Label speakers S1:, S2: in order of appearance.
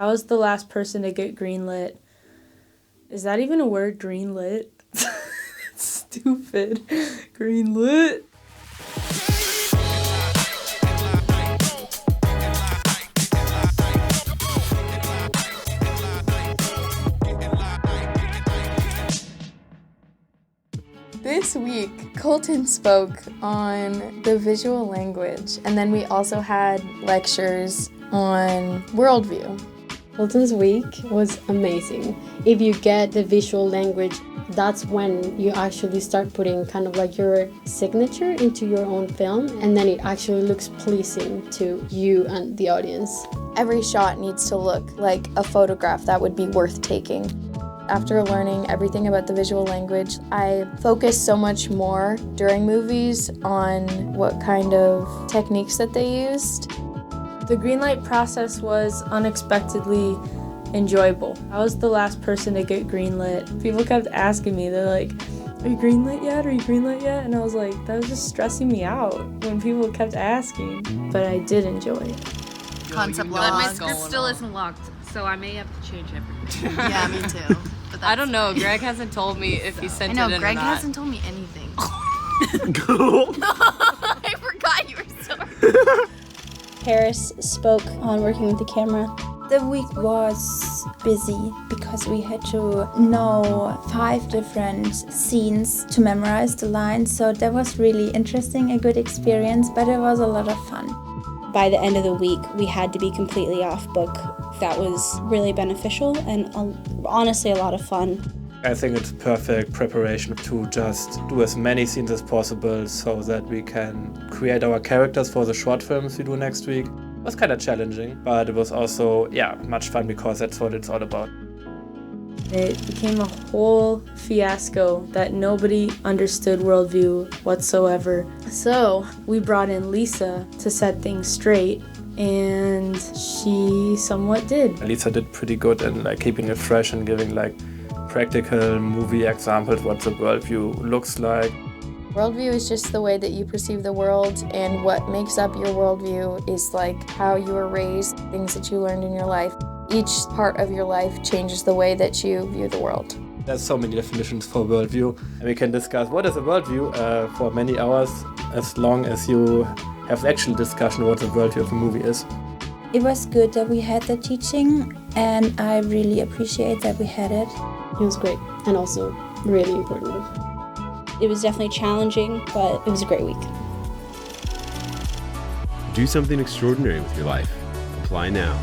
S1: I was the last person to get greenlit. Is that even a word, greenlit? Stupid. Greenlit.
S2: This week, Colton spoke on the visual language, and then we also had lectures on worldview.
S3: Colton's week was amazing. If you get the visual language, that's when you actually start putting kind of like your signature into your own film, and then it actually looks pleasing to you and the audience.
S2: Every shot needs to look like a photograph that would be worth taking. After learning everything about the visual language, I focus so much more during movies on what kind of techniques that they used.
S1: The greenlight process was unexpectedly enjoyable. I was the last person to get greenlit. People kept asking me, they're like, "Are you greenlit yet? Are you greenlit yet?" And I was like, that was just stressing me out when people kept asking. But I did enjoy it.
S4: Concept log.
S5: But my script still isn't locked, so I may have to change everything.
S4: Yeah, me too. But
S5: I don't know. Greg hasn't told me if he sent it in or not.
S4: Greg hasn't told me anything. I forgot you were so.
S6: Paris spoke on working with the camera. The week was busy because we had to know 5 different scenes to memorize the lines, so that was really interesting, a good experience, but it was a lot of fun.
S7: By the end of the week, we had to be completely off book. That was really beneficial and honestly a lot of fun.
S8: I think it's perfect preparation to just do as many scenes as possible so that we can create our characters for the short films we do next week. It was kind of challenging, but it was also, much fun because that's what it's all about.
S1: It became a whole fiasco that nobody understood worldview whatsoever. So we brought in Lisa to set things straight, and she somewhat did.
S8: Lisa did pretty good in keeping it fresh and giving practical movie examples what the worldview looks like.
S2: Worldview is just the way that you perceive the world, and what makes up your worldview is how you were raised, things that you learned in your life. Each part of your life changes the way that you view the world.
S8: There's so many definitions for worldview, and we can discuss what is a worldview for many hours, as long as you have actual discussion what the worldview of a movie is.
S6: It was good that we had the teaching, and I really appreciate that we had it.
S3: It was great and also really informative.
S7: It was definitely challenging, but it was a great week.
S9: Do something extraordinary with your life. Apply now.